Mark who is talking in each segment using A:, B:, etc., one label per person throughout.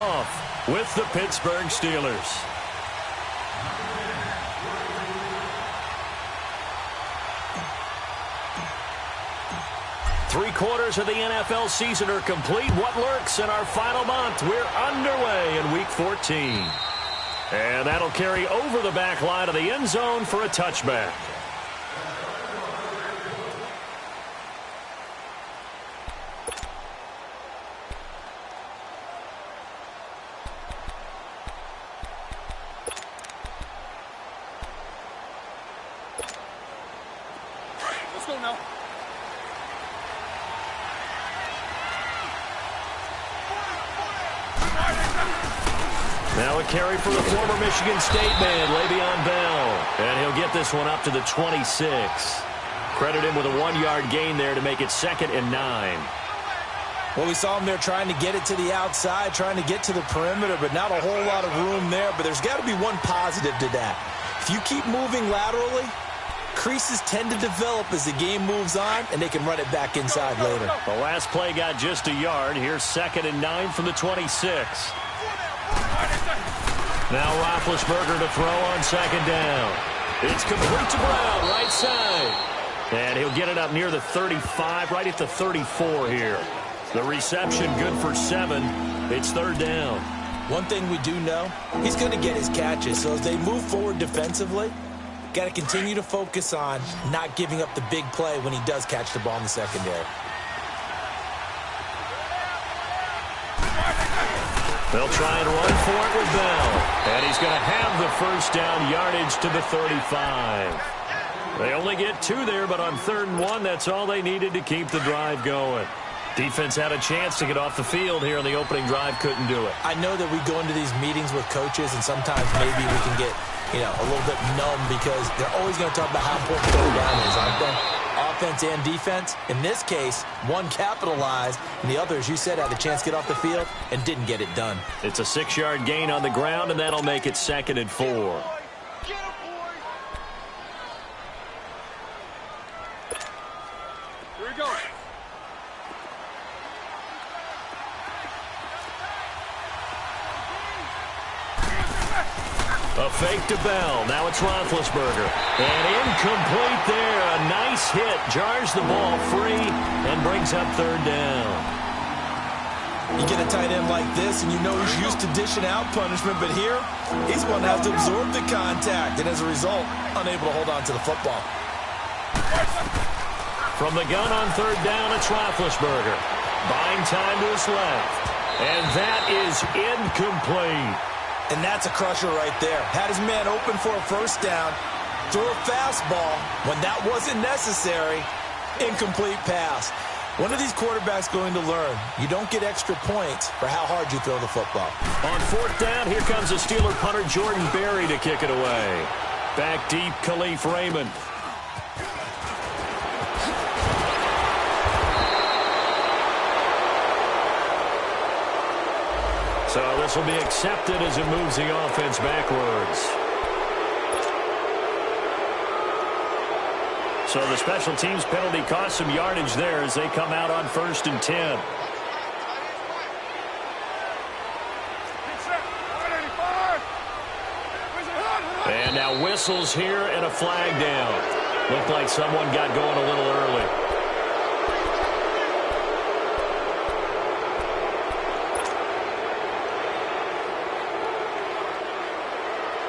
A: Off with the Pittsburgh Steelers. Three-quarters of the NFL season are complete. What lurks in our final month? We're underway in Week 14. And that'll carry over the back line of the end zone for a touchback. Now a carry for the former Michigan State man, Le'Veon Bell. And he'll get this one up to the 26. Credit him with a 1-yard gain there to make it 2nd and 9.
B: Well, we saw him there trying to get it to the outside, trying to get to the perimeter, but not a whole lot of room there. But there's got to be one positive to that. If you keep moving laterally, creases tend to develop as the game moves on, and they can run it back inside later.
A: The last play got just a yard. Here's 2nd and 9 from the 26. Now Roethlisberger to throw on 2nd down. It's complete to Brown, right side. And he'll get it up near the 35, right at the 34 here. The reception good for 7. It's 3rd down.
B: One thing we do know, he's going to get his catches. So as they move forward defensively, got to continue to focus on not giving up the big play when he does catch the ball in the secondary.
A: They'll try and run for it with Bell. And he's going to have the first down, yardage to the 35. They only get 2 there, but on 3rd and 1, that's all they needed to keep the drive going. Defense had a chance to get off the field here on the opening drive, couldn't do it.
B: I know that we go into these meetings with coaches, and sometimes maybe we can get, a little bit numb because they're always going to talk about how important third down is, aren't they? Offense and defense. In this case, one capitalized, and the other, as you said, had a chance to get off the field and didn't get it done.
A: It's a 6-yard gain on the ground, and that'll make it 2nd and 4.
C: Here we go.
A: A fake to Bell. Now it's Roethlisberger. And incomplete there. A nice hit. Jars the ball free and brings up 3rd down.
B: You get a tight end like this, and you know he's used to dishing out punishment, but here, he's going to have to absorb the contact, and as a result, unable to hold on to the football.
A: From the gun on 3rd down, it's Roethlisberger. Buying time to his left. And that is incomplete.
B: And that's a crusher right there. Had his man open for a first down, threw a fastball. When that wasn't necessary, incomplete pass. When are these quarterbacks going to learn? You don't get extra points for how hard you throw the football.
A: On 4th down, here comes the Steeler punter Jordan Berry to kick it away. Back deep, Khalif Raymond. So this will be accepted as it moves the offense backwards. So the special teams penalty cost some yardage there as they come out on 1st and 10. And now whistles here and a flag down. Looked like someone got going a little early.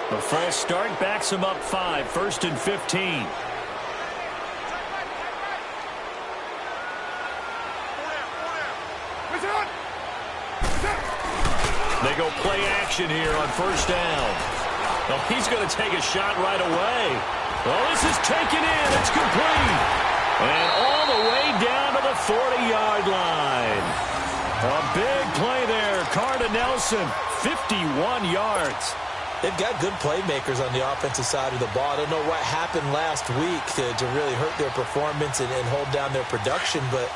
A: The false start backs him up 5, 1st and 15. They go play action here on 1st down. Well, he's going to take a shot right away. Well, this is taken in. It's complete. And all the way down to the 40-yard line. A big play there. Carr to Nelson, 51 yards.
B: They've got good playmakers on the offensive side of the ball. I don't know what happened last week to really hurt their performance and hold down their production, but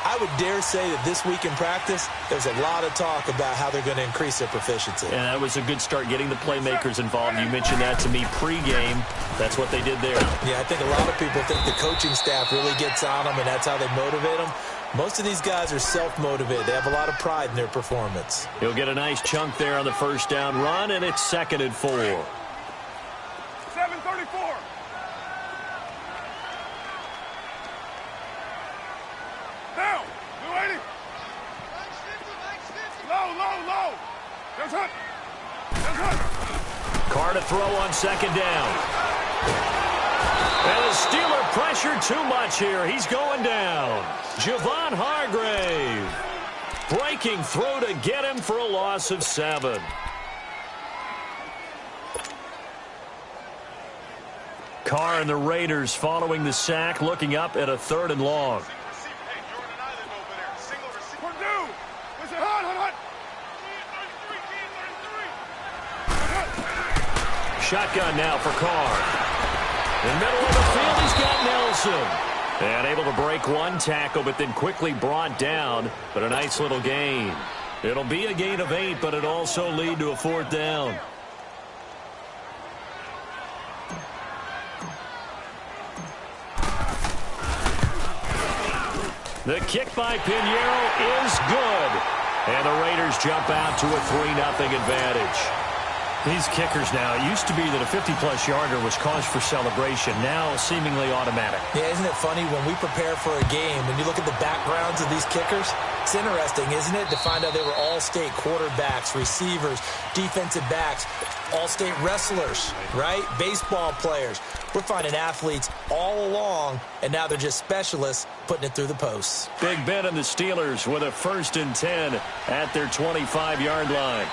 B: I would dare say that this week in practice, there's a lot of talk about how they're going to increase their proficiency.
A: And that was a good start getting the playmakers involved. You mentioned that to me pregame. That's what they did there.
B: Yeah, I think a lot of people think the coaching staff really gets on them, and that's how they motivate them. Most of these guys are self-motivated. They have a lot of pride in their performance.
A: He'll get a nice chunk there on the first down run, and it's 2nd and 4.
C: 7:34. Down. 280. Low. There's Hunt.
A: Carr to throw on 2nd down. And the Steeler pressure too much here. He's going down. Javon Hargrave breaking through to get him for a loss of 7. Carr and the Raiders following the sack, looking up at a 3rd and long. Shotgun now for Carr. In the middle of the field, he's got Nelson. And able to break one tackle, but then quickly brought down. But a nice little gain. It'll be a gain of 8, but it'll also lead to a 4th down. The kick by Pinheiro is good. And the Raiders jump out to a 3-0 advantage. These kickers now, it used to be that a 50-plus yarder was cause for celebration. Now seemingly automatic.
B: Yeah, isn't it funny when we prepare for a game and you look at the backgrounds of these kickers? It's interesting, isn't it, to find out they were all-state quarterbacks, receivers, defensive backs, all-state wrestlers, right? Baseball players. We're finding athletes all along, and now they're just specialists putting it through the posts.
A: Big Ben and the Steelers with a 1st and 10 at their 25-yard line.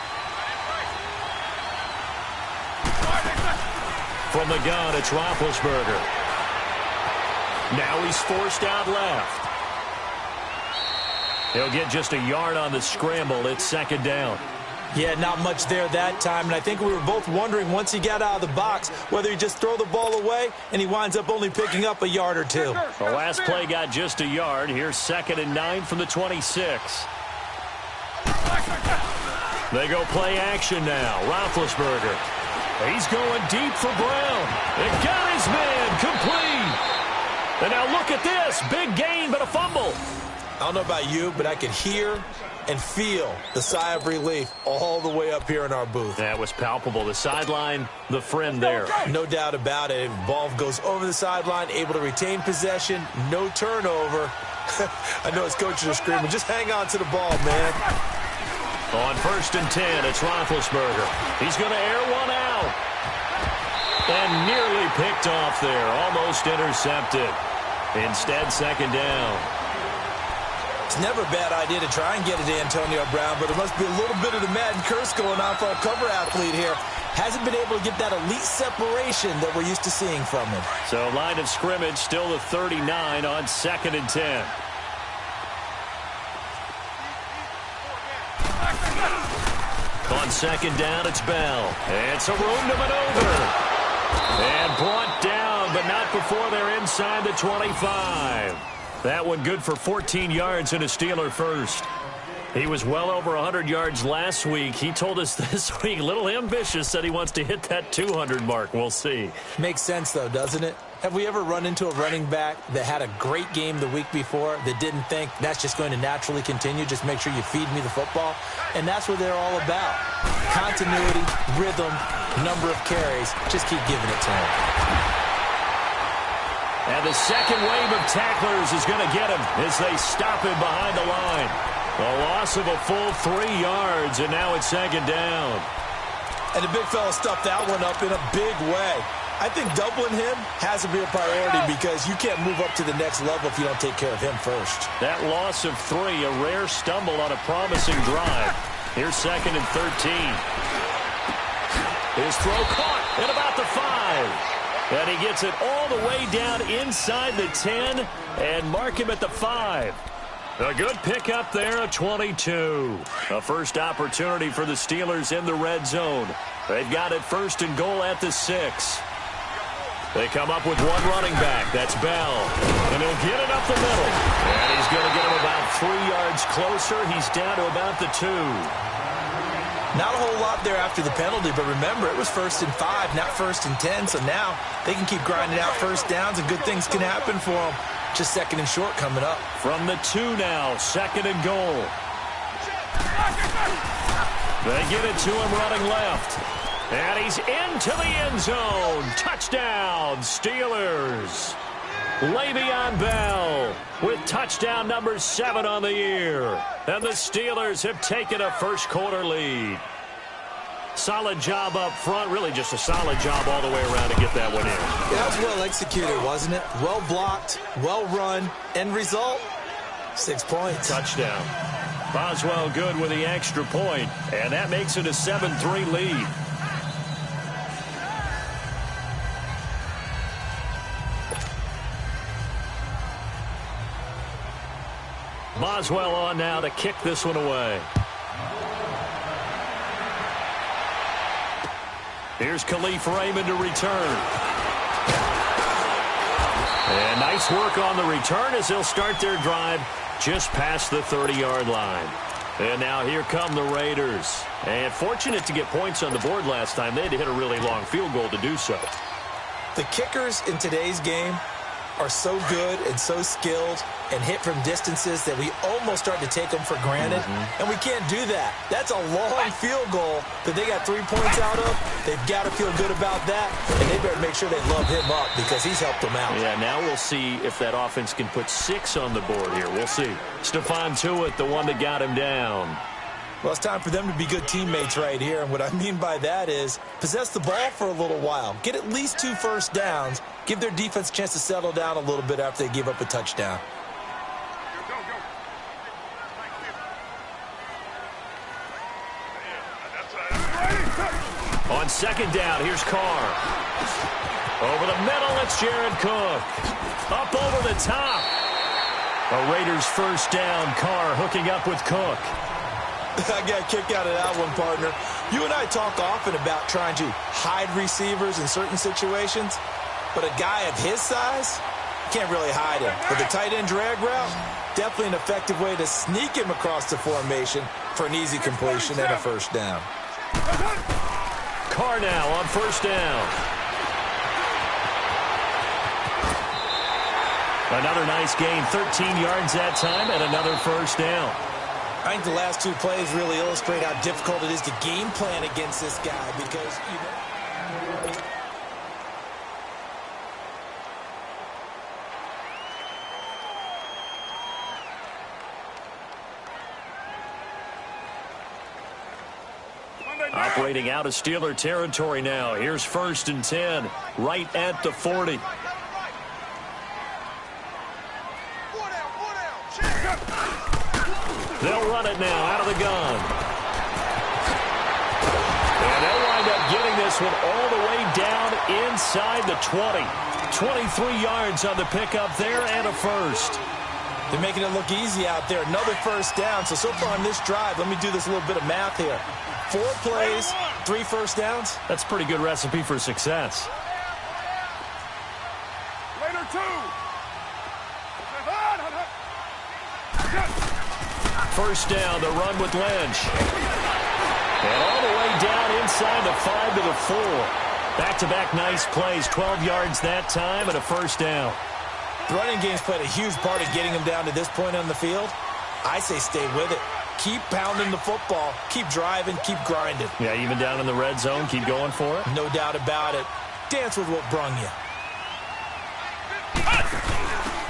A: From the gun, it's Roethlisberger. Now he's forced out left. He'll get just a yard on the scramble. It's 2nd down.
B: Yeah, not much there that time, and I think we were both wondering once he got out of the box whether he just throw the ball away, and he winds up only picking up a yard or 2.
A: The last play got just a yard. Here's 2nd and 9 from the 26. They go play action now. Roethlisberger. He's going deep for Brown. And got his man complete. And now look at this. Big gain, but a fumble.
B: I don't know about you, but I could hear and feel the sigh of relief all the way up here in our booth.
A: That was palpable. The sideline, the friend there.
B: No doubt about it. Ball goes over the sideline, able to retain possession, no turnover. I know his coaches are screaming, just hang on to the ball, man.
A: On 1st and 10, it's Roethlisberger. He's going to air one out. And nearly picked off there. Almost intercepted. Instead, 2nd down.
B: It's never a bad idea to try and get it to Antonio Brown, but there must be a little bit of the Madden curse going on for our cover athlete here. Hasn't been able to get that elite separation that we're used to seeing from him.
A: So line of scrimmage still the 39 on 2nd and 10. On 2nd down, it's Bell. It's a room to maneuver. And brought down, but not before they're inside the 25. That one good for 14 yards and a Steeler first. He was well over 100 yards last week. He told us this week, a little ambitious, said he wants to hit that 200 mark. We'll see.
B: Makes sense, though, doesn't it? Have we ever run into a running back that had a great game the week before that didn't think that's just going to naturally continue, just make sure you feed me the football? And that's what they're all about. Continuity, rhythm, number of carries. Just keep giving it to him.
A: And the second wave of tacklers is going to get him as they stop him behind the line. A loss of a full 3 yards, and now it's 2nd down.
B: And the big fella stuffed that one up in a big way. I think doubling him has to be a priority because you can't move up to the next level if you don't take care of him first.
A: That loss of 3, a rare stumble on a promising drive. Here's 2nd and 13. His throw caught at about the 5. And he gets it all the way down inside the 10 and mark him at the 5. A good pickup there, a 22. A first opportunity for the Steelers in the red zone. They've got it 1st and goal at the 6. They come up with one running back. That's Bell. And he'll get it up the middle. And he's going to get him about 3 yards closer. He's down to about the 2.
B: Not a whole lot there after the penalty, but remember, it was 1st and 5, not 1st and 10. So now they can keep grinding out first downs, and good things can happen for them. Just second and short coming up.
A: From the 2 now, second and goal. They get it to him running left. And he's into the end zone. Touchdown, Steelers. Le'Veon Bell with touchdown number 7 on the year. And the Steelers have taken a first-quarter lead. Solid job up front. Really just a solid job all the way around to get that one in.
B: Yeah, that was well executed, wasn't it? Well blocked, well run. End result, 6 points.
A: Touchdown. Boswell good with the extra point. And that makes it a 7-3 lead. Boswell on now to kick this one away. Here's Khalif Raymond to return. And nice work on the return as they'll start their drive just past the 30-yard line. And now here come the Raiders. And fortunate to get points on the board last time. They had to hit a really long field goal to do so.
B: The kickers in today's game are so good and so skilled and hit from distances that we almost start to take them for granted. And we can't do that. That's a long field goal that they got 3 points out of. They've got to feel good about that, and they better make sure they love him up because he's helped them out.
A: Yeah, now we'll see if that offense can put 6 on the board here. We'll see. Stephon Tuitt, the one that got him down.
B: Well, it's time for them to be good teammates right here. And what I mean by that is possess the ball for a little while. Get at least 2 first downs. Give their defense a chance to settle down a little bit after they give up a touchdown.
A: On second down, here's Carr. Over the middle, it's Jared Cook. Up over the top. A Raiders first down. Carr hooking up with Cook.
B: I got a kick out of that one, partner. You and I talk often about trying to hide receivers in certain situations, but a guy of his size can't really hide him. But the tight end drag route, definitely an effective way to sneak him across the formation for an easy completion and a first down.
A: Carr now on first down. Another nice gain, 13 yards that time, and another first down.
B: I think the last 2 plays really illustrate how difficult it is to game plan against this guy because, you know.
A: Operating out of Steeler territory now. Here's first and 10, right at the 40. They'll run it now out of the gun. And they'll wind up getting this one all the way down inside the 20. 23 yards on the pickup there and a first.
B: They're making it look easy out there. Another first down. So far on this drive, let me do this little bit of math here. 4 plays, 3 first downs.
A: That's a pretty good recipe for success.
C: Later, 2.
A: First down, the run with Lynch. And all the way down inside the 5 to the 4. Back-to-back nice plays, 12 yards that time and a first down.
B: The running game's played a huge part of getting them down to this point on the field. I say stay with it. Keep pounding the football. Keep driving. Keep grinding.
A: Yeah, even down in the red zone, keep going for it.
B: No doubt about it. Dance with what brung you.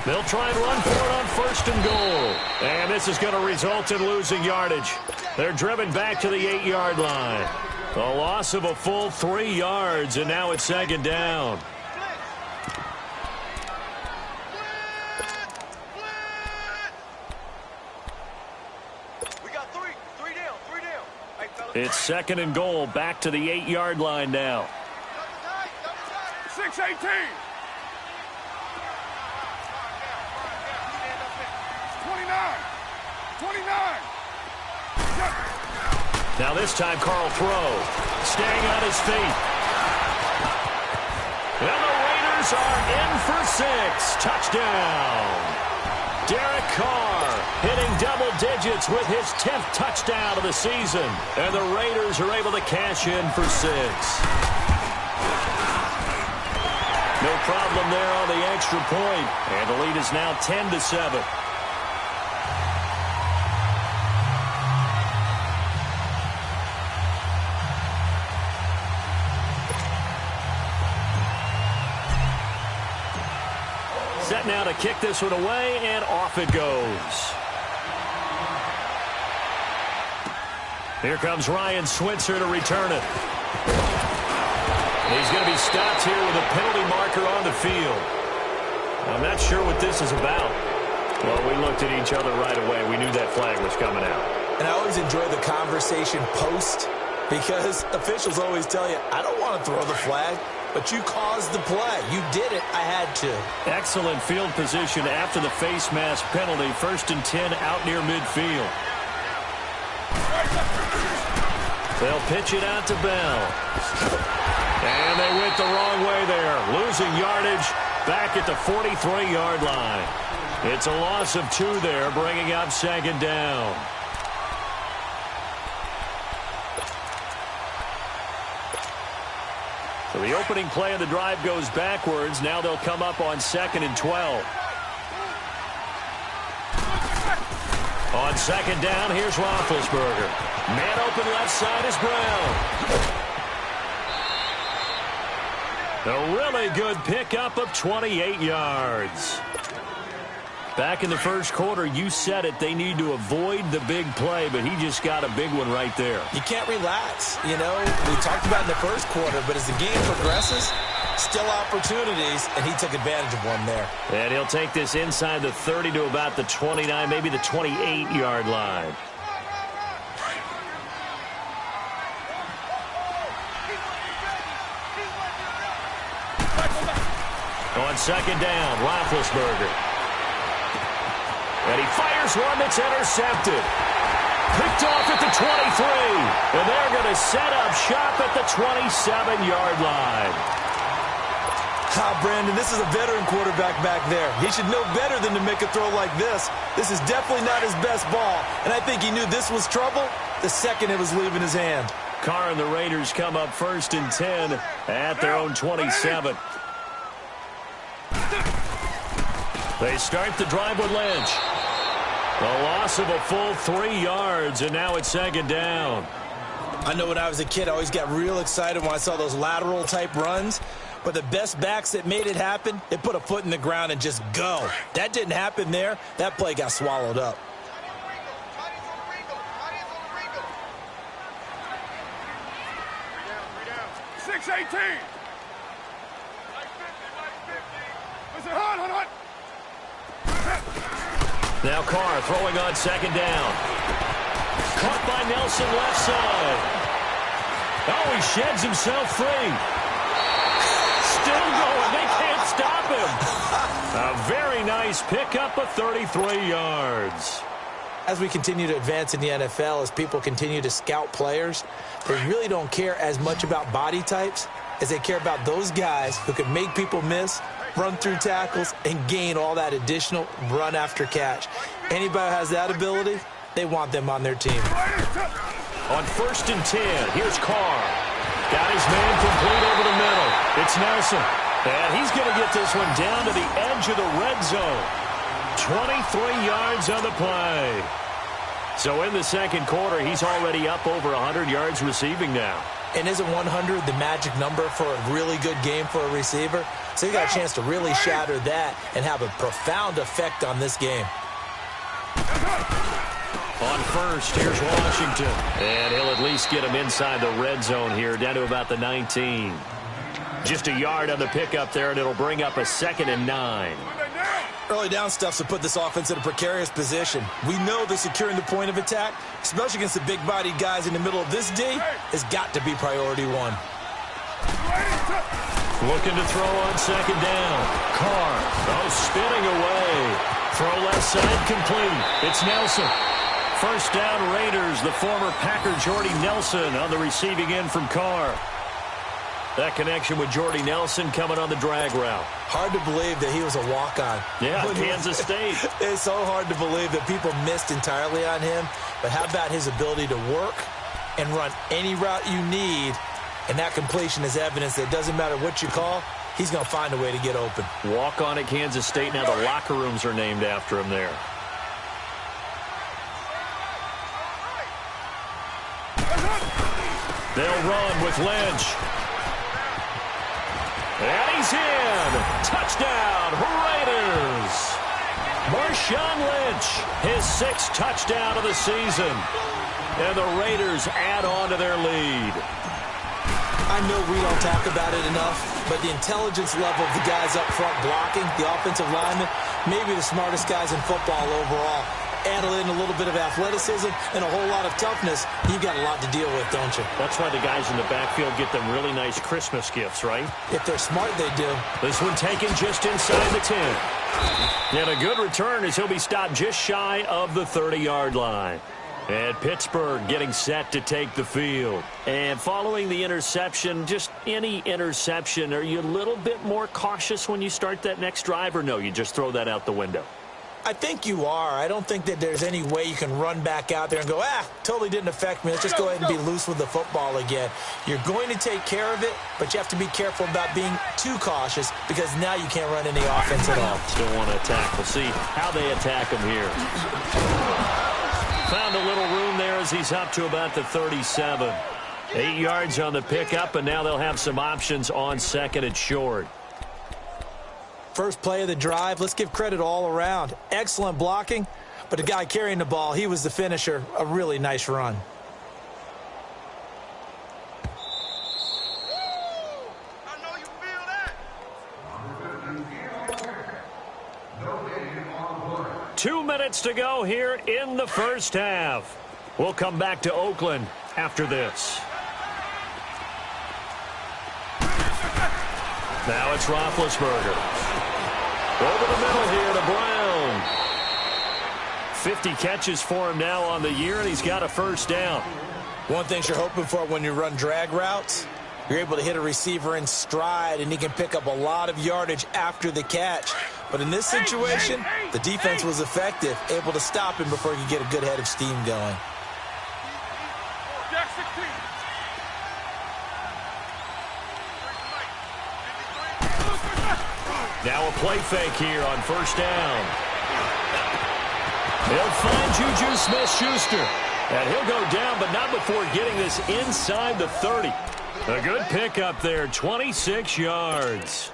A: They'll try and run for it on first and goal. And this is going to result in losing yardage. They're driven back to the 8-yard line. A loss of a full 3 yards, and now it's second down. It's second and goal, back to the 8-yard line now.
C: 6-18. 29.
A: Now this time Carl throw, staying on his feet. And the Raiders are in for 6. Touchdown. Derek Carr hitting double digits with his 10th touchdown of the season. And the Raiders are able to cash in for 6. No problem there on the extra point. And the lead is now 10-7. Set now to kick this one away, and off it goes. Here comes Ryan Switzer to return it. He's going to be stopped here with a penalty marker on the field. I'm not sure what this is about. Well, we looked at each other right away. We knew that flag was coming out.
B: And I always enjoy the conversation post because officials always tell you, I don't want to throw the flag, but you caused the play. You did it. I had to. Excellent field position after the face mask penalty. 1st and 10 out near midfield. They'll pitch it out to Bell. And they went the wrong way there. Losing yardage back at the 43-yard line. It's a loss of 2 there, bringing up 2nd down. So the opening play of the drive goes backwards. Now they'll come up on 2nd and 12. On 2nd down, here's Roethlisberger. Man open left side is Brown. A really good pickup of 28 yards. Back in the first quarter, you said it, they need to avoid the big play, but he just got a big one right there. You can't relax. You know, we talked about in the first quarter, but as the game progresses, still opportunities, and he took advantage of one there. And he'll take this inside the 30 to about the 29, maybe the 28-yard line. On 2nd down, Roethlisberger. And he fires one that's intercepted. Picked off at the 23. And they're going to set up shop at the 27-yard line. Brandon, this is a veteran quarterback back there. He should know better than to make a throw like this. This is definitely not his best ball. And I think he knew this was trouble the second it was leaving his hand. Carr and the Raiders come up 1st and 10 at their own 27. They start the drive with Lynch. A loss of a full 3 yards, and now it's 2nd down. I know when I was a kid, I always got real excited when I saw those lateral-type runs. But the best backs that made it happen, they put a foot in the ground and just go. That didn't happen there. That play got swallowed up. Now Carr throwing on 2nd down. Caught by Nelson left side. Oh, he sheds himself free. Still going. They can't stop him. A very nice pickup of 33 yards. As we continue to advance in the NFL, as people continue to scout players, they really don't care as much about body types as they care about those guys who can make people miss, run through tackles, and gain all that additional run after catch. Anybody who has that ability, they want them on their team. On 1st and 10, here's Carr. Got his man complete over the middle. It's Nelson. And he's going to get this one down to the edge of the red zone. 23 yards on the play. So in the second quarter, he's already up over 100 yards receiving now. And isn't 100 the magic number for a really good game for a receiver? So he got a chance to really shatter that and have a profound effect on this game. On 1st, here's Washington. And he'll at least get him inside the red zone here, down to about the 19. Just a yard on the pickup there, and it'll bring up a 2nd and 9. Early down stuff's to put this offense in a precarious position. We know that securing the point of attack, especially against the big-bodied guys in the middle of this D, has got to be priority 1. Looking to throw on 2nd down. Carr, spinning away. Throw left side complete. It's Nelson. 1st down Raiders, the former Packer Jordy Nelson on the receiving end from Carr. That connection with Jordy Nelson coming on the drag route. Hard to believe that he was a walk-on. Yeah, Kansas State. It's so hard to believe that people missed entirely on him. But how about his ability to work and run any route you need? And that completion is evidence that it doesn't matter what you call, he's going to find a way to get open.
A: Walk on at Kansas State. Now the locker rooms are named after him there. They'll run with Lynch. And he's in. Touchdown, Raiders. Marshawn Lynch, his 6th touchdown of the season. And the Raiders add on to their lead.
B: I know we don't talk about it enough, but the intelligence level of the guys up front blocking, the offensive linemen, maybe the smartest guys in football overall. Add in a little bit of athleticism and a whole lot of toughness, you've got a lot to deal with, don't you?
A: That's why the guys in the backfield get them really nice Christmas gifts, right?
B: If they're smart, they do.
A: This one taken just inside the 10. And a good return as he'll be stopped just shy of the 30-yard line. And Pittsburgh getting set to take the field. And following the interception, just any interception, are you a little bit more cautious when you start that next drive, or no, you just throw that out the window?
B: I think you are. I don't think that there's any way you can run back out there and go, totally didn't affect me. Let's just go ahead and be loose with the football again. You're going to take care of it, but you have to be careful about being too cautious because now you can't run any offense at all.
A: Still want to attack. We'll see how they attack him here. Found a little room there as he's up to about the 37. 8 yards on the pickup, and now they'll have some options on 2nd and short.
B: First play of the drive, let's give credit all around. Excellent blocking, but the guy carrying the ball, he was the finisher. A really nice run.
C: I know you feel that.
A: 2 minutes to go here in the first half. We'll come back to Oakland after this. Now it's Roethlisberger. Over the middle here to Brown. 50 catches for him now on the year, and he's got a first down.
B: One thing you're hoping for when you run drag routes, you're able to hit a receiver in stride, and he can pick up a lot of yardage after the catch. But in this situation, the defense was effective, able to stop him before he could get a good head of steam going.
A: Now a play fake here on first down. He'll find Juju Smith-Schuster. And he'll go down, but not before getting this inside the 30. A good pickup there, 26 yards.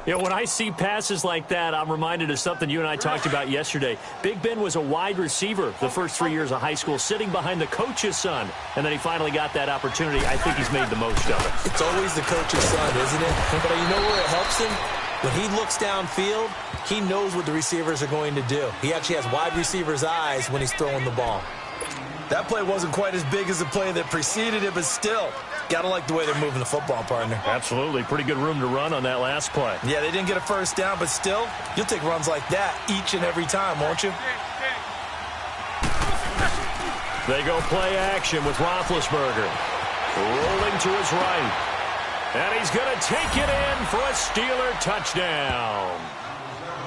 A: You know, when I see passes like that, I'm reminded of something you and I talked about yesterday. Big Ben was a wide receiver the first 3 years of high school, sitting behind the coach's son. And then he finally got that opportunity. I think he's made the most of it.
B: It's always the coach's son, isn't it? But you know where it helps him? When he looks downfield, he knows what the receivers are going to do. He actually has wide receivers' eyes when he's throwing the ball. That play wasn't quite as big as the play that preceded it, but still, gotta like the way they're moving the football, partner.
A: Absolutely. Pretty good room to run on that last play.
B: Yeah, they didn't get a first down, but still, you'll take runs like that each and every time, won't you?
A: They go play action with Roethlisberger. Rolling to his right. And he's going to take it in for a Steeler touchdown.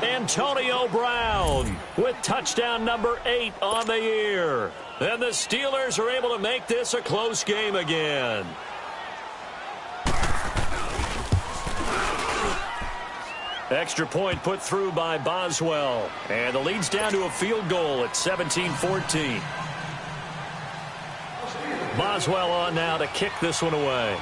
A: Antonio Brown with touchdown number 8 on the year. And the Steelers are able to make this a close game again. Extra point put through by Boswell. And the lead's down to a field goal at 17-14. Boswell on now to kick this one away.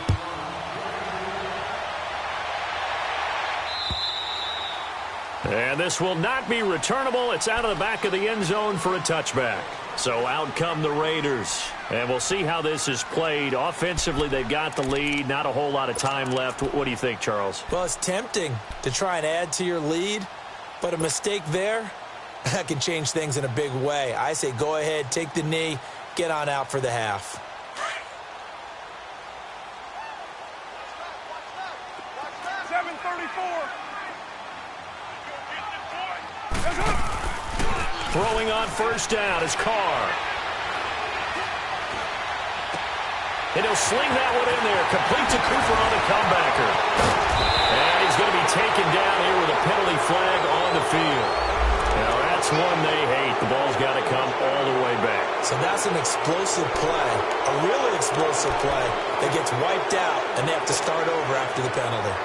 A: And this will not be returnable. It's out of the back of the end zone for a touchback. So out come the Raiders. And we'll see how this is played. Offensively, they've got the lead. Not a whole lot of time left. What do you think, Charles?
B: Well, it's tempting to try and add to your lead. But a mistake there, that can change things in a big way. I say go ahead, take the knee, get on out for the half.
A: Throwing on first down is Carr. And he'll sling that one in there. Complete to Cooper on the comebacker. And he's going to be taken down here with a penalty flag on the field. Now that's one they hate. The ball's got to come all the way back.
B: So that's an explosive play, a really explosive play that gets wiped out, and they have to start over after the penalty.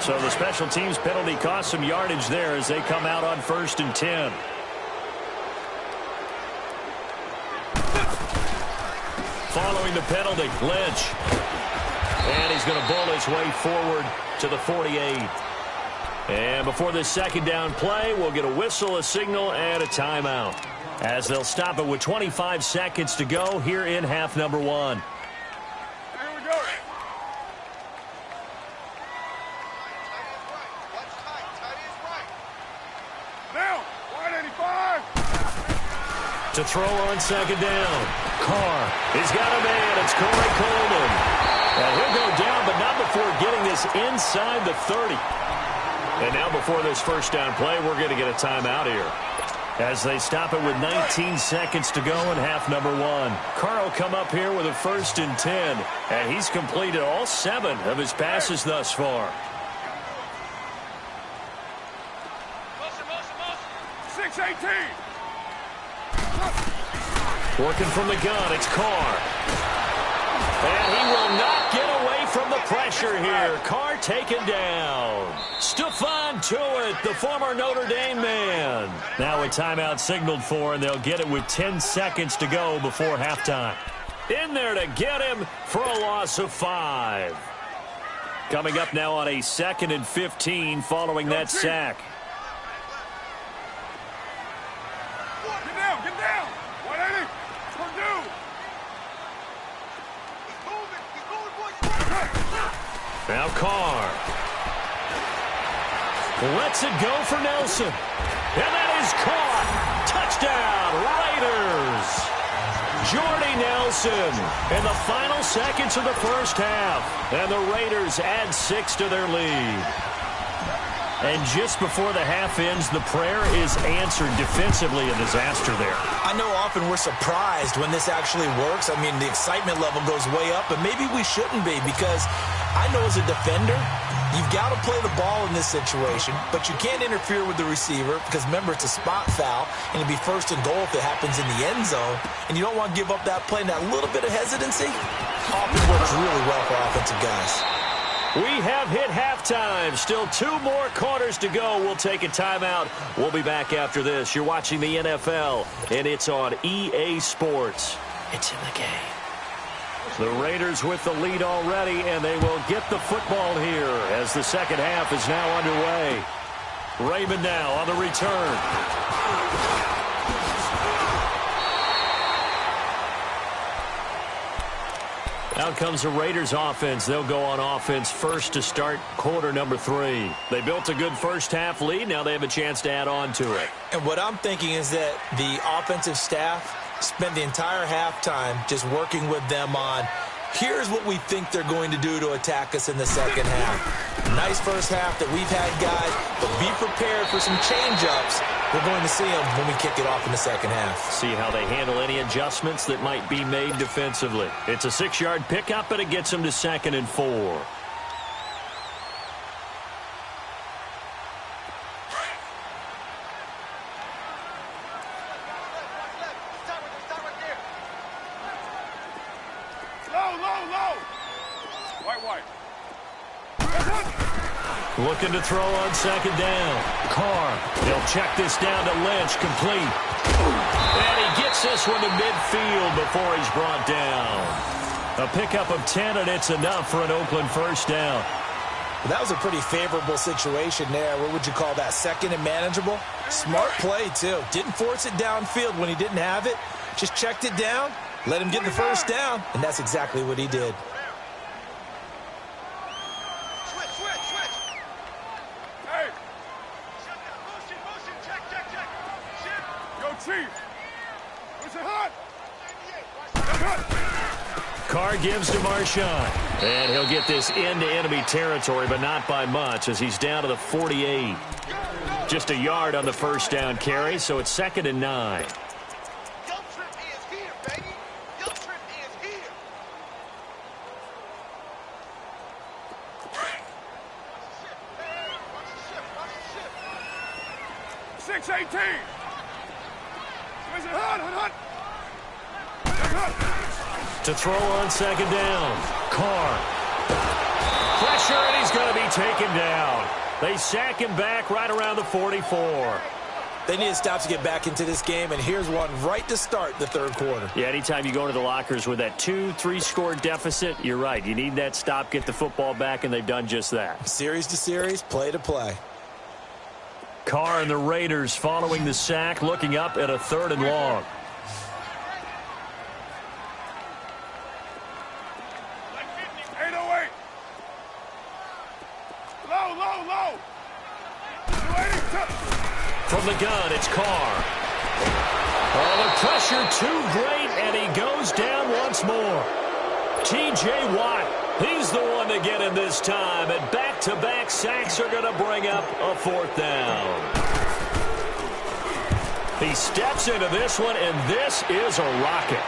A: So the special teams penalty cost some yardage there as they come out on 1st and 10. Following the penalty, Lynch. And he's going to bull his way forward to the 48. And before this second down play, we'll get a whistle, a signal, and a timeout, as they'll stop it with 25 seconds to go here in half number 1.
C: Here we go. Down. 185.
A: To throw on second down. Carr. He's got a man. It's Corey Coleman. And he'll go down, but not before getting this inside the 30. And now before this first down play, we're going to get a timeout here, as they stop it with 19 seconds to go in half number 1. Carr will come up here with a 1st and 10, and he's completed all 7 of his passes thus far.
C: 618.
A: Working from the gun, it's Carr. And he will not get away from the pressure here. Carr taken down. Stephon Tuitt, the former Notre Dame man. Now a timeout signaled for, and they'll get it with 10 seconds to go before halftime. In there to get him for a loss of 5. Coming up now on a 2nd and 15 following that sack.
C: Get down, get down. 180. Purdue. He's moving, boys.
A: Now Carr lets it go for Nelson. And that is caught. Touchdown, Raiders. Jordy Nelson in the final seconds of the first half. And the Raiders add 6 to their lead. And just before the half ends, the prayer is answered defensively. A disaster there.
B: I know often we're surprised when this actually works. I mean, the excitement level goes way up, but maybe we shouldn't be, because I know as a defender, you've got to play the ball in this situation, but you can't interfere with the receiver because, remember, it's a spot foul, and it'd be 1st and goal if it happens in the end zone, and you don't want to give up that play and that little bit of hesitancy. Often works really well for offensive guys.
A: We have hit halftime. Still 2 more quarters to go. We'll take a timeout. We'll be back after this. You're watching the NFL, and it's on EA Sports. It's in the game. The Raiders with the lead already, and they will get the football here as the second half is now underway. Raymond now on the return. Out comes the Raiders offense. They'll go on offense first to start quarter number 3. They built a good first half lead. Now they have a chance to add on to it.
B: And what I'm thinking is that the offensive staff spent the entire halftime just working with them on, here's what we think they're going to do to attack us in the second half. Nice first half that we've had, guys, but be prepared for some change-ups. We're going to see them when we kick it off in the second half.
A: See how they handle any adjustments that might be made defensively. It's a 6-yard pickup, but it gets them to 2nd and 4. Looking to throw on second down. Carr. He'll check this down to Lynch. Complete. And he gets this one to midfield before he's brought down. A pickup of 10, and it's enough for an Oakland first down.
B: Well, that was a pretty favorable situation there. What would you call that? 2nd and manageable? Smart play, too. Didn't force it downfield when he didn't have it. Just checked it down, let him get the first down, and that's exactly what he did.
A: Carr gives to Marshawn. And he'll get this into enemy territory, but not by much, as he's down to the 48. Just a yard on the first down carry, so it's 2nd and 9. To throw on second down. Carr. Pressure, and he's going to be taken down. They sack him back right around the 44.
B: They need to stop to get back into this game, and here's one right to start the third quarter.
A: Yeah, anytime you go into the lockers with that 2-3 score deficit, you're right. You need that stop, get the football back, and they've done just that.
B: Series to series, play to play.
A: Carr and the Raiders following the sack, looking up at a 3rd and long. From the gun, it's Carr. Oh, the pressure too great, and he goes down once more. T.J. Watt, he's the one to get him this time, and back-to-back sacks are going to bring up a 4th down. He steps into this one, and this is a rocket.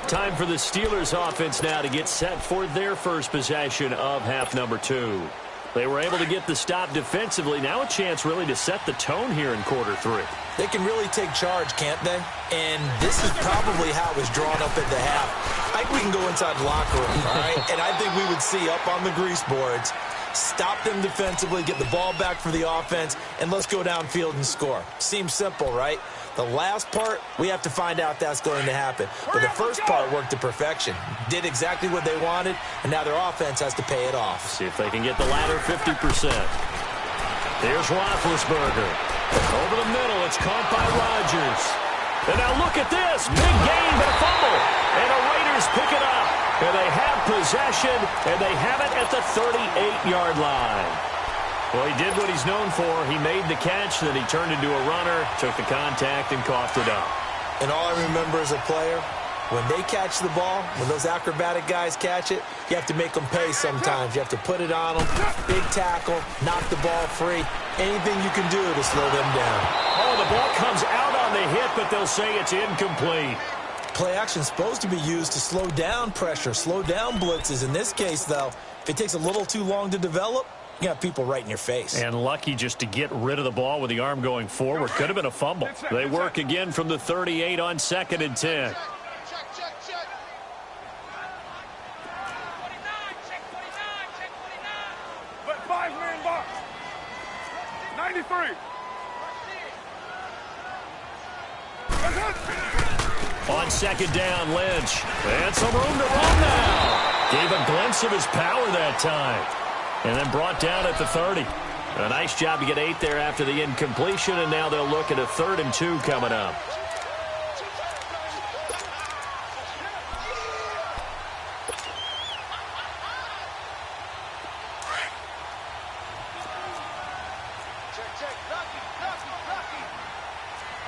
A: Time for the Steelers offense now to get set for their first possession of half number 2. They were able to get the stop defensively. Now a chance really to set the tone here in quarter 3.
B: They can really take charge, can't they? And this is probably how it was drawn up at the half. I think we can go inside the locker room, all right? And I think we would see up on the grease boards, stop them defensively, get the ball back for the offense, and let's go downfield and score. Seems simple, right? The last part, we have to find out that's going to happen. But the first part worked to perfection. Did exactly what they wanted, and now their offense has to pay it off.
A: See if they can get the latter 50%. Here's Roethlisberger. Over the middle, it's caught by Rodgers. And now look at this. Big gain, but a fumble. And the Raiders pick it up. And they have possession, and they have it at the 38-yard line. Well, he did what he's known for. He made the catch, then he turned into a runner, took the contact, and coughed it up.
B: And all I remember as a player, when they catch the ball, when those acrobatic guys catch it, you have to make them pay sometimes. You have to put it on them, big tackle, knock the ball free, anything you can do to slow them down.
A: Oh, the ball comes out on the hit, but they'll say it's incomplete.
B: Play action is supposed to be used to slow down pressure, slow down blitzes. In this case, though, if it takes a little too long to develop, you got people right in your face.
A: And lucky just to get rid of the ball with the arm going forward. Could have been a fumble. They work again from the 38 on 2nd and 10.
C: Let 5-man box. 93.
A: On 2nd down, Lynch. And some room to run now. Gave a glimpse of his power that time. And then brought down at the 30. A nice job to get 8 there after the incompletion, and now they'll look at a 3rd and 2 coming up.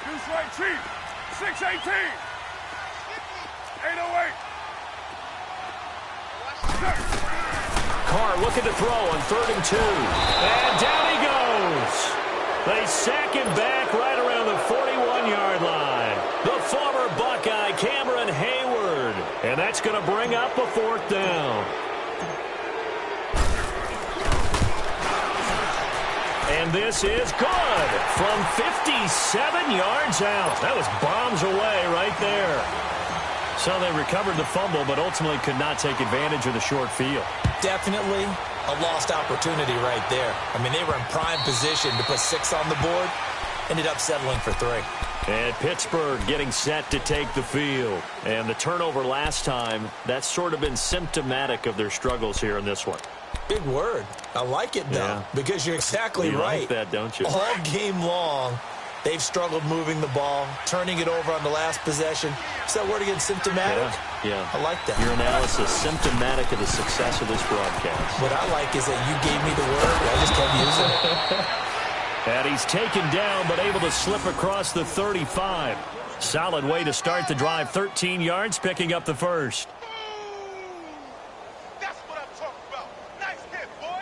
C: Deuce right, Chief. 618. 808.
A: Carr looking to throw on 3rd and 2. And down he goes. They sack him back right around the 41-yard line. The former Buckeye, Cameron Hayward. And that's going to bring up a 4th down. And this is good from 57 yards out. That was bombs away right there. So they recovered the fumble, but ultimately could not take advantage of the short field.
B: Definitely a lost opportunity right there. I mean, they were in prime position to put 6 on the board. Ended up settling for 3.
A: And Pittsburgh getting set to take the field. And the turnover last time, that's sort of been symptomatic of their struggles here in this one.
B: Big word. I like it, though, because you're exactly right.
A: You like that, don't you?
B: All game long, they've struggled moving the ball, turning it over on the last possession. Is that word again, symptomatic?
A: Yeah.
B: I like that.
A: Your analysis, symptomatic of the success of this broadcast.
B: What I like is that you gave me the word. I just kept using it.
A: And he's taken down, but able to slip across the 35. Solid way to start the drive. 13 yards, picking up the first.
C: That's what I'm talking about. Nice hit, boy.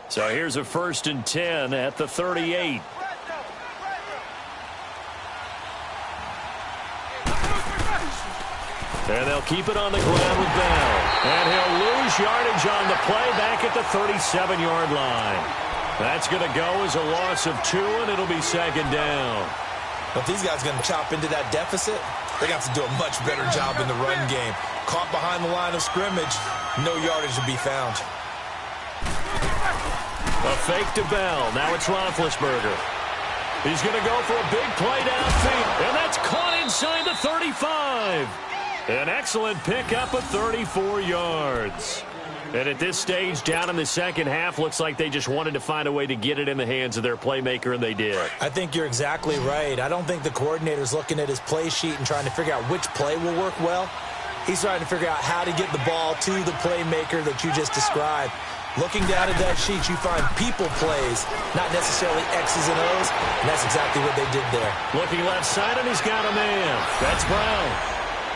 A: So here's a 1st and 10 at the 38. And they'll keep it on the ground with Bell. And he'll lose yardage on the play back at the 37-yard line. That's going to go as a loss of 2, and it'll be second down.
B: But these guys are going to chop into that deficit. They're going to have to do a much better job in the run game. Caught behind the line of scrimmage, no yardage to be found.
A: A fake to Bell. Now it's Roethlisberger. He's going to go for a big play downfield. And that's caught inside the 35. An excellent pickup of 34 yards. And at this stage, down in the second half, looks like they just wanted to find a way to get it in the hands of their playmaker, and they did.
B: I think you're exactly right. I don't think the coordinator's looking at his play sheet and trying to figure out which play will work well. He's trying to figure out how to get the ball to the playmaker that you just described. Looking down at that sheet, you find people plays, not necessarily X's and O's, and that's exactly what they did there.
A: Looking left side, and he's got a man. That's Brown.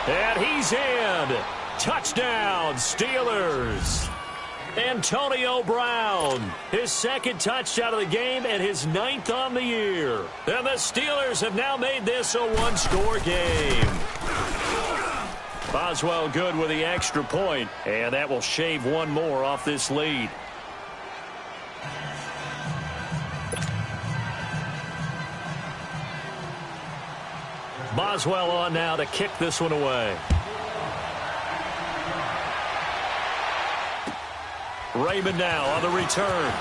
A: And he's in. Touchdown, Steelers. Antonio Brown, his second touchdown of the game and his 9th on the year. And the Steelers have now made this a one-score game. Boswell good with the extra point, and that will shave one more off this lead. Boswell on now to kick this one away. Raymond now on the return.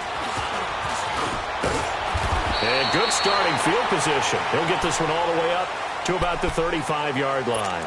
A: And good starting field position. He'll get this one all the way up to about the 35-yard line.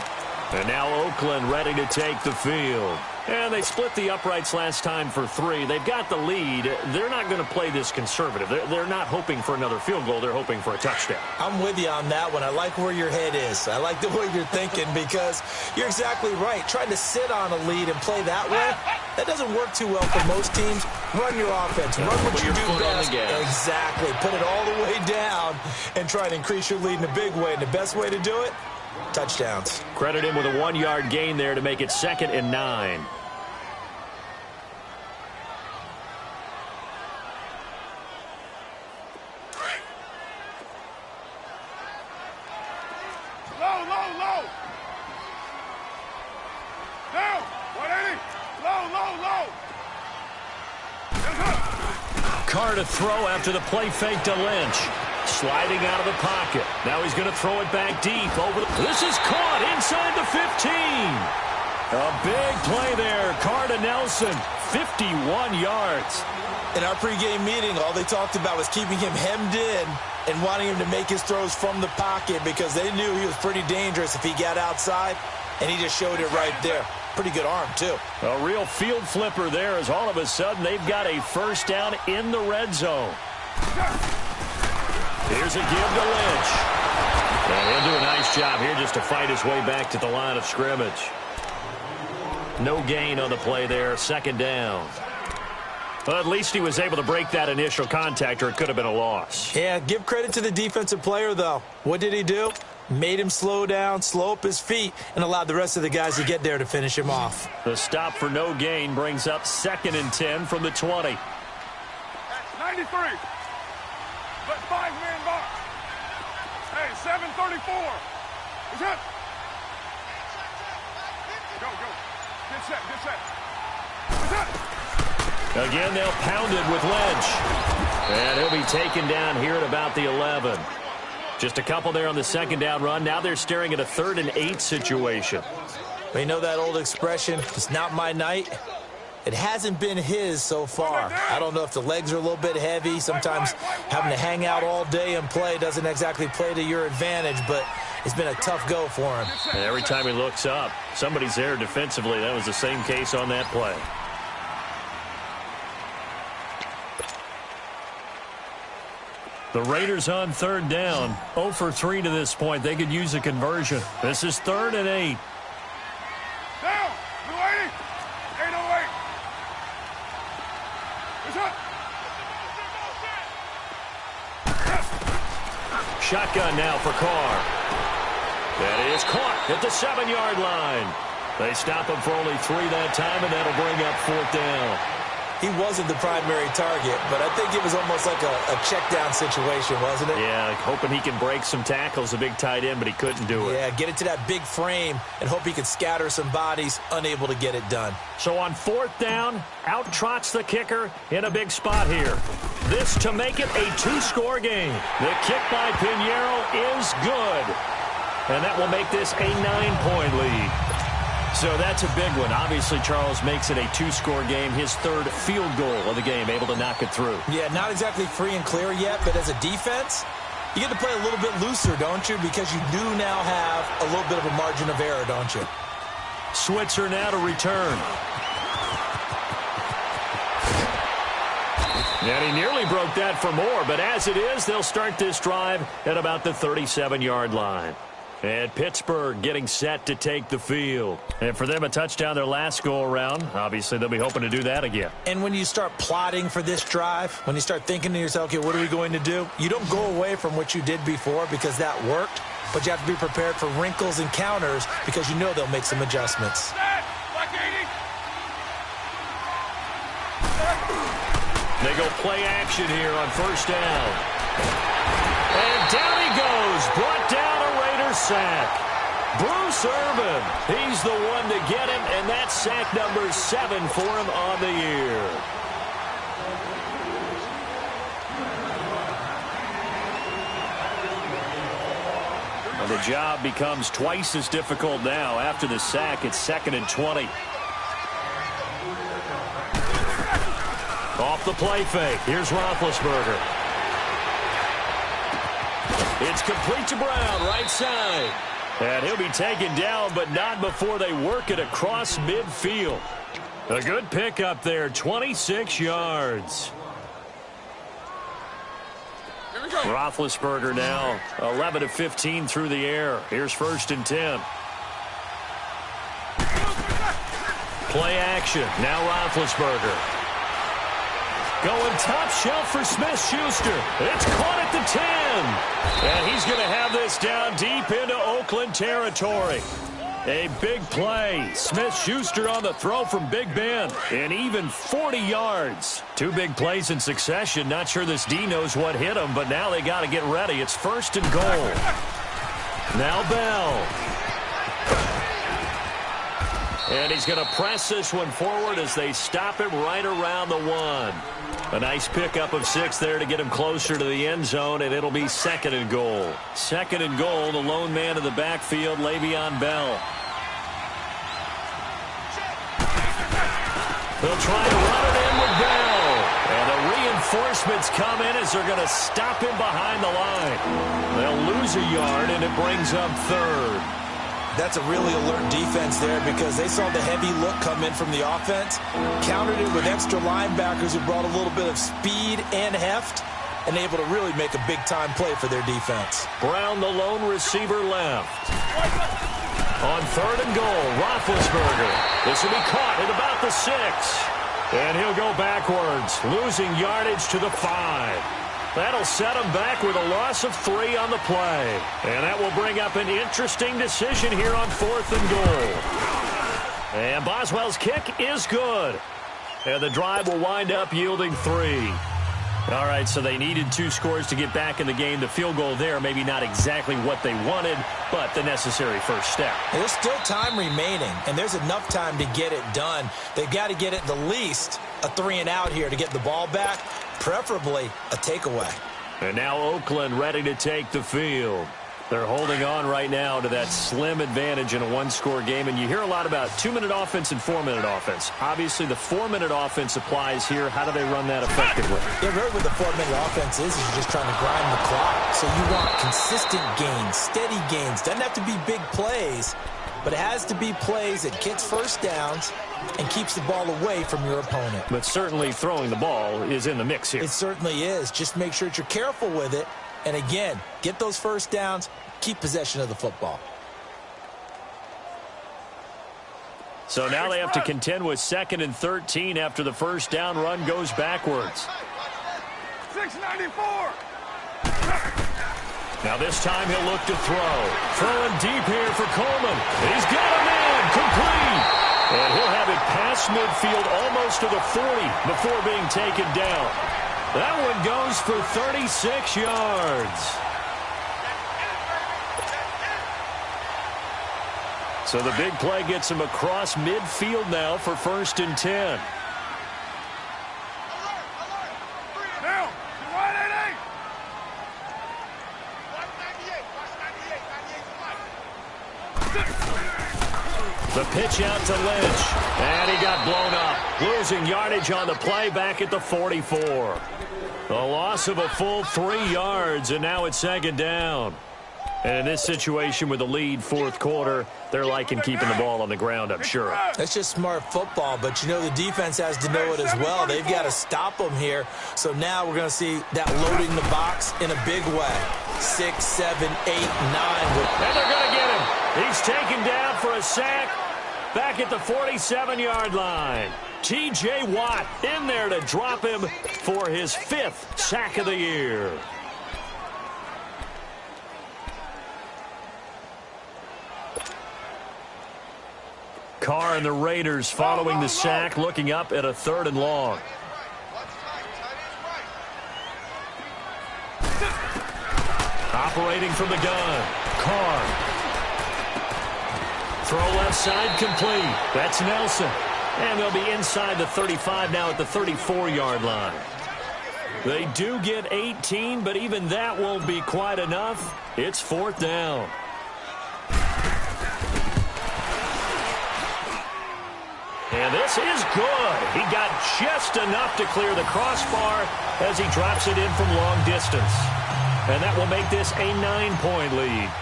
A: And now Oakland ready to take the field. And they split the uprights last time for 3. They've got the lead. They're not going to play this conservative. They're not hoping for another field goal. They're hoping for a touchdown.
B: I'm with you on that one. I like where your head is. I like the way you're thinking because you're exactly right. Trying to sit on a lead and play that way, that doesn't work too well for most teams. Run your offense. Run what you do best. Exactly. Put it all the way down and try and increase your lead in a big way. And the best way to do it, touchdowns.
A: Credit him with a 1-yard gain there to make it 2nd and 9.
C: Low. Down. 180. Low.
A: Carr to throw after the play fake to Lynch. Sliding out of the pocket. Now he's going to throw it back deep. This is caught inside the 15. A big play there. Carr to Nelson. 51 yards.
B: In our pregame meeting, all they talked about was keeping him hemmed in and wanting him to make his throws from the pocket because they knew he was pretty dangerous if he got outside, and he just showed it right there. Pretty good arm, too.
A: A real field flipper there as all of a sudden they've got a first down in the red zone. Here's a give to Lynch. And he'll do a nice job here just to fight his way back to the line of scrimmage. No gain on the play there. 2nd down. Well, at least he was able to break that initial contact, or it could have been a loss.
B: Yeah, give credit to the defensive player, though. What did he do? Made him slow down, slow up his feet, and allowed the rest of the guys to get there to finish him off.
A: The stop for no gain brings up 2nd and 10 from the 20.
C: 93. But 5-man box. Hey, 734. Is it? Go. Get set. Is it?
A: Again, they'll pound it with Lynch. And he'll be taken down here at about the 11. Just a couple there on the 2nd down run. Now they're staring at a 3rd and 8 situation.
B: We know that old expression, it's not my night. It hasn't been his so far. I don't know if the legs are a little bit heavy. Sometimes having to hang out all day and play doesn't exactly play to your advantage, but it's been a tough go for him.
A: And every time he looks up, somebody's there defensively. That was the same case on that play. The Raiders on 3rd down. 0 for 3 to this point. They could use a conversion. This is 3rd and 8.
C: Down. 280. 808. Is it?
A: Shotgun now for Carr. That is caught at the 7-yard line. They stop him for only 3 that time, and that'll bring up 4th down.
B: he wasn't the primary target, but I think it was almost like a check-down situation, wasn't it?
A: Yeah, hoping he can break some tackles, a big tight end, but he couldn't do it.
B: Yeah, get it to that big frame and hope he could scatter some bodies, unable to get it done.
A: So on 4th down, out trots the kicker in a big spot here. This to make it a 2-score game. The kick by Pinheiro is good. And that will make this a 9-point lead. So that's a big one. Obviously, Charles makes it a 2-score game. His 3rd field goal of the game, able to knock it through.
B: Yeah, not exactly free and clear yet, but as a defense, you get to play a little bit looser, don't you? Because you do now have a little bit of a margin of error, don't you?
A: Switzer now to return. And he nearly broke that for more, but as it is, they'll start this drive at about the 37-yard line. And Pittsburgh getting set to take the field. And for them, a touchdown their last go-around. Obviously, they'll be hoping to do that again.
B: And when you start plotting for this drive, when you start thinking to yourself, okay, what are we going to do? You don't go away from what you did before because that worked, but you have to be prepared for wrinkles and counters because you know they'll make some adjustments.
A: They go play action here on 1st down. And down he goes, brought down a Raider sack. Bruce Irvin, he's the one to get him, and that's sack number 7 for him on the year. Well, the job becomes twice as difficult now. After the sack, it's 2nd and 20. Off the play fake. Here's Roethlisberger. It's complete to Brown, right side. And he'll be taken down, but not before they work it across midfield. A good pickup there, 26 yards.
C: Here we go.
A: Roethlisberger now 11 of 15 through the air. Here's 1st and 10. Play action. Now Roethlisberger. Going top shelf for Smith-Schuster. It's caught at the 10. And he's going to have this down deep into Oakland territory. A big play. Smith-Schuster on the throw from Big Ben. And even 40 yards. 2 big plays in succession. Not sure this D knows what hit him, but now they got to get ready. It's 1st and goal. Now Bell. And he's going to press this one forward as they stop him right around the 1. A nice pickup of 6 there to get him closer to the end zone, and it'll be 2nd and goal. 2nd and goal, the lone man in the backfield, Le'Veon Bell. They'll try to run it in with Bell. And the reinforcements come in as they're going to stop him behind the line. They'll lose a yard, and it brings up 3rd.
B: That's a really alert defense there because they saw the heavy look come in from the offense, countered it with extra linebackers who brought a little bit of speed and heft, and able to really make a big-time play for their defense.
A: Brown, the lone receiver, left. On 3rd and goal, Roethlisberger. This will be caught at about the 6. And he'll go backwards, losing yardage to the 5. That'll set him back with a loss of 3 on the play. And that will bring up an interesting decision here on 4th and goal. And Boswell's kick is good. And the drive will wind up yielding 3. All right, so they needed 2 scores to get back in the game. The field goal there, maybe not exactly what they wanted, but the necessary first step.
B: There's still time remaining, and there's enough time to get it done. They've got to get it the least a 3 and out here to get the ball back, preferably a takeaway.
A: And now Oakland ready to take the field. They're holding on right now to that slim advantage in a 1-score game. And you hear a lot about 2-minute offense and 4-minute offense. Obviously, the 4-minute offense applies here. How do they run that effectively?
B: Yeah, really what the 4-minute offense is you're just trying to grind the clock. So you want consistent gains, steady gains. Doesn't have to be big plays, but it has to be plays that gets first downs and keeps the ball away from your opponent.
A: But certainly throwing the ball is in the mix here.
B: It certainly is. Just make sure that you're careful with it. And again, get those first downs, keep possession of the football.
A: So now they have to contend with 2nd and 13 after the first down run goes backwards.
C: 694.
A: Now this time he'll look to throw. Throwing deep here for Coleman. He's got a man complete. And he'll have it past midfield almost to the 40 before being taken down. That one goes for 36 yards. So the big play gets him across midfield now for 1st and 10.
C: Now, to right 88.
A: The pitch out to Lynch, and he got blown up, losing yardage on the play back at the 44. A loss of a full 3 yards, and now it's 2nd down. And in this situation with the lead 4th quarter, they're liking keeping the ball on the ground, I'm sure.
B: That's just smart football, but you know the defense has to know it as well. They've got to stop them here. So now we're going to see that loading the box in a big way. 6, 7, 8, 9.
A: And they're going to get him. He's taken down for a sack back at the 47-yard line. T.J. Watt in there to drop him for his 5th sack of the year. Carr and the Raiders following the sack, looking up at a 3rd and long. Operating from the gun, Carr. Throw left side complete. That's Nelson. And they'll be inside the 35 now at the 34-yard line. They do get 18, but even that won't be quite enough. It's 4th down. And this is good. He got just enough to clear the crossbar as he drops it in from long distance. And that will make this a 9-point lead.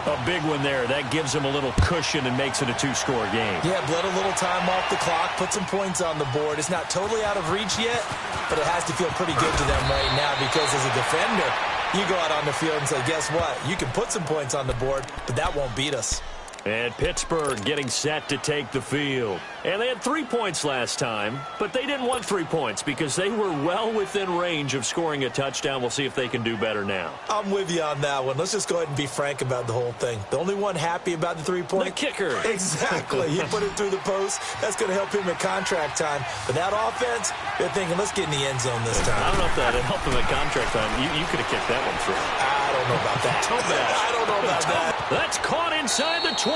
A: A big one there. That gives him a little cushion and makes it a 2-score game.
B: Yeah, bled a little time off the clock, put some points on the board. It's not totally out of reach yet, but it has to feel pretty good to them right now because as a defender, you go out on the field and say, guess what? You can put some points on the board, but that won't beat us.
A: And Pittsburgh getting set to take the field. And they had 3 points last time, but they didn't want 3 points because they were well within range of scoring a touchdown. We'll see if they can do better now.
B: I'm with you on that one. Let's just go ahead and be frank about the whole thing. The only one happy about the 3-point?
A: The kicker.
B: Exactly. He put it through the post. That's going to help him at contract time. But that offense, they're thinking, let's get in the end zone this time.
A: I don't know if that helped him at contract time. You could have kicked that one through.
B: I don't know about that. I don't know about that.
A: That's caught inside the 20.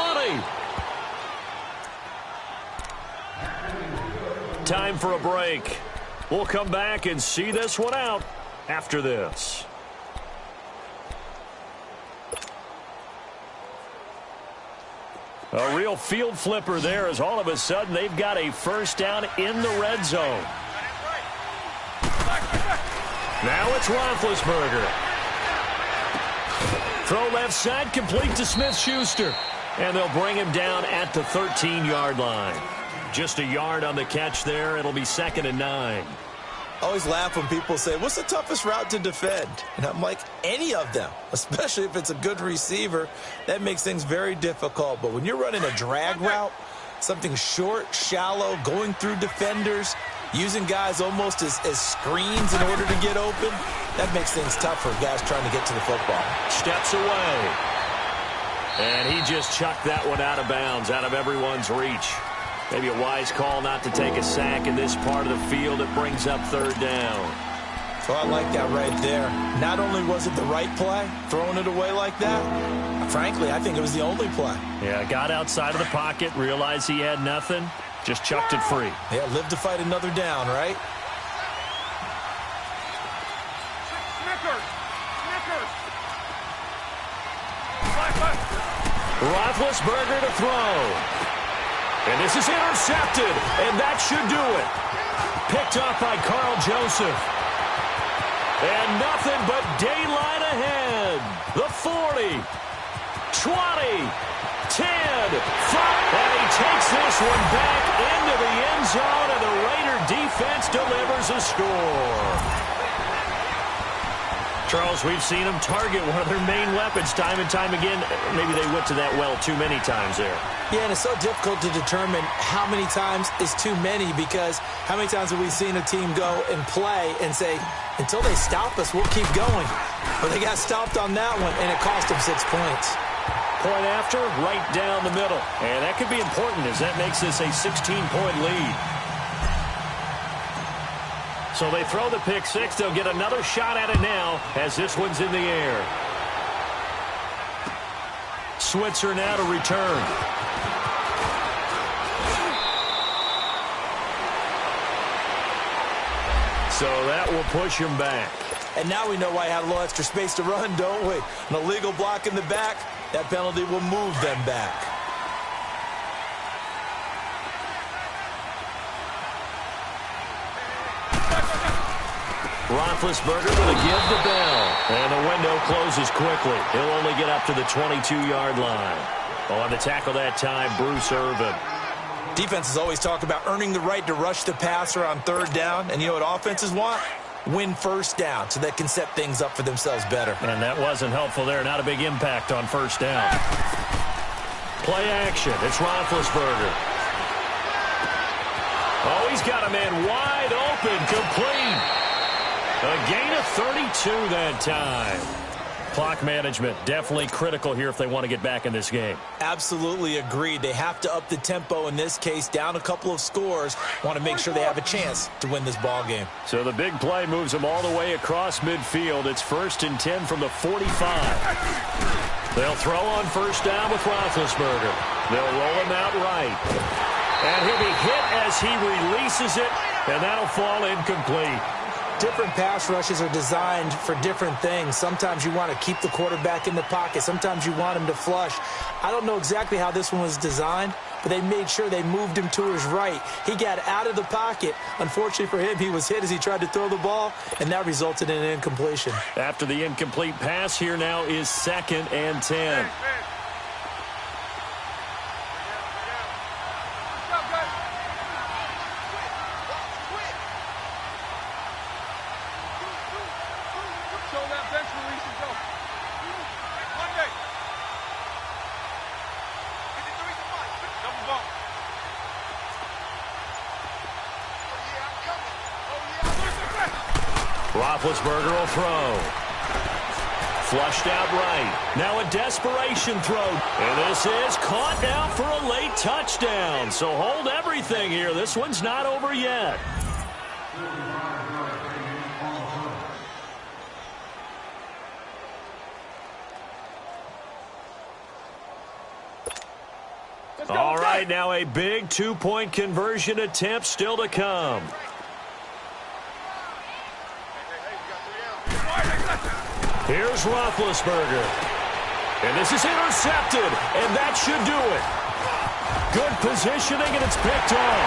A: Time for a break. We'll come back and see this one out after this. A real field flipper there as all of a sudden they've got a 1st down in the red zone. Now it's Roethlisberger. Throw left side complete to Smith-Schuster. And they'll bring him down at the 13-yard line. Just a yard on the catch there. It'll be 2nd and 9.
B: I always laugh when people say, what's the toughest route to defend? And I'm like, any of them, especially if it's a good receiver. That makes things very difficult. But when you're running a drag route, something short, shallow, going through defenders, using guys almost as screens in order to get open, that makes things tough for guys trying to get to the football.
A: Steps away. And he just chucked that one out of bounds, out of everyone's reach. Maybe a wise call not to take a sack in this part of the field. It brings up 3rd down.
B: So I like that right there. Not only was it the right play, throwing it away like that, frankly, I think it was the only play.
A: Yeah, got outside of the pocket, realized he had nothing, just chucked it free.
B: Yeah, live to fight another down, right?
A: Roethlisberger to throw. And this is intercepted, and that should do it. Picked off by Carl Joseph. And nothing but daylight ahead. The 40, 20, 10, 5. And he takes this one back into the end zone, and the Raider defense delivers a score. Charles, we've seen them target one of their main weapons time and time again. Maybe they went to that well too many times there.
B: Yeah, and it's so difficult to determine how many times is too many because how many times have we seen a team go and play and say, until they stop us, we'll keep going. But they got stopped on that one, and it cost them 6 points.
A: point after, right down the middle. And that could be important as that makes this a 16-point lead. So they throw the pick six. They'll get another shot at it now as this one's in the air. Switzer now to return. So that will push him back.
B: And now we know why he had a little extra space to run, don't we? An illegal block in the back, that penalty will move them back.
A: Roethlisberger going to give the bell. And the window closes quickly. He'll only get up to the 22-yard line. On the tackle that time, Bruce Irvin.
B: Defenses always talk about earning the right to rush the passer on third down. And you know what offenses want? Win first down so they can set things up for themselves better.
A: And that wasn't helpful there. Not a big impact on first down. Play action. It's Roethlisberger. Oh, he's got a man wide open. Complete. A gain of 32 that time. Clock management definitely critical here if they want to get back in this game.
B: Absolutely agreed. They have to up the tempo in this case, down a couple of scores. Want to make sure they have a chance to win this ball game.
A: So the big play moves them all the way across midfield. It's 1st and 10 from the 45. They'll throw on first down with Roethlisberger. They'll roll him out right. And he'll be hit as he releases it, and that'll fall incomplete.
B: Different pass rushes are designed for different things. Sometimes you want to keep the quarterback in the pocket. Sometimes you want him to flush. I don't know exactly how this one was designed, but they made sure they moved him to his right. He got out of the pocket. Unfortunately for him, he was hit as he tried to throw the ball, and that resulted in an incompletion.
A: After the incomplete pass, here now is 2nd and 10. Roethlisberger will throw. Flushed out right. Now a desperation throw. And this is caught now for a late touchdown. So hold everything here. This one's not over yet. All right, now a big two-point conversion attempt still to come. Here's Roethlisberger. And this is intercepted, and that should do it. Good positioning, and it's picked off.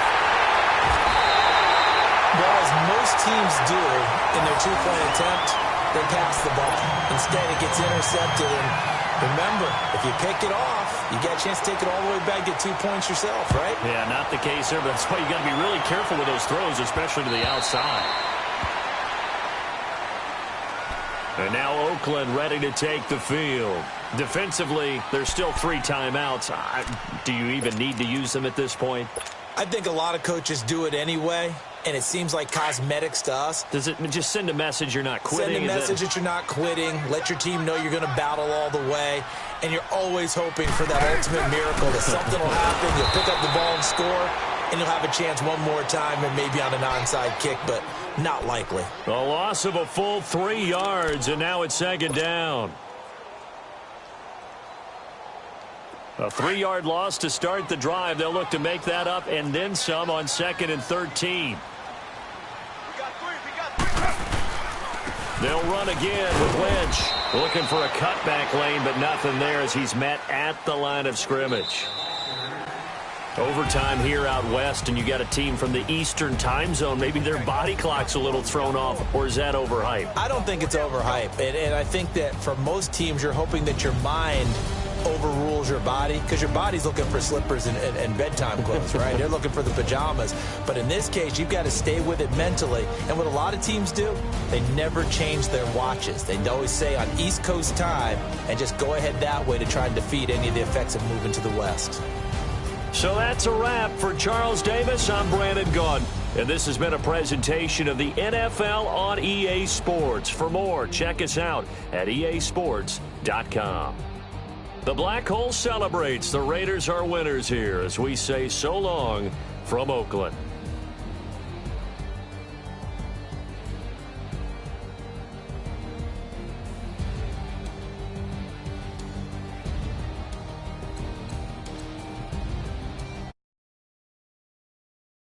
B: Well, as most teams do in their two-point attempt, they pass the ball. Instead, it gets intercepted, and remember, if you pick it off, you get a chance to take it all the way back, get 2 points yourself, right?
A: Yeah, not the case there, but that's why you got to be really careful with those throws, especially to the outside. And now Oakland ready to take the field. Defensively, there's still 3 timeouts. Do you even need to use them at this point?
B: I think a lot of coaches do it anyway, and it seems like cosmetics to us.
A: Does it just send a message you're not quitting?
B: Send a message that you're not quitting. Let your team know you're going to battle all the way. And you're always hoping for that ultimate miracle that something will happen. You'll pick up the ball and score, and you'll have a chance one more time and maybe on an onside kick, but not likely.
A: A loss of a full 3 yards, and now it's 2nd down. A 3-yard loss to start the drive. They'll look to make that up and then some on 2nd and 13. They'll run again with Lynch. Looking for a cutback lane, but nothing there as he's met at the line of scrimmage. Overtime here out west, and you got a team from the Eastern time zone. Maybe their body clock's a little thrown off, or is that overhyped?
B: I don't think it's overhyped, and I think that for most teams, you're hoping that your mind overrules your body, because your body's looking for slippers and bedtime clothes, right? They're looking for the pajamas. But in this case, you've got to stay with it mentally. And what a lot of teams do, they never change their watches. They always say on East Coast time, and just go ahead that way to try and defeat any of the effects of moving to the West.
A: So that's a wrap for Charles Davis. I'm Brandon Gaudin, and this has been a presentation of the NFL on EA Sports. For more, check us out at easports.com. The Black Hole celebrates. The Raiders are winners here as we say so long from Oakland.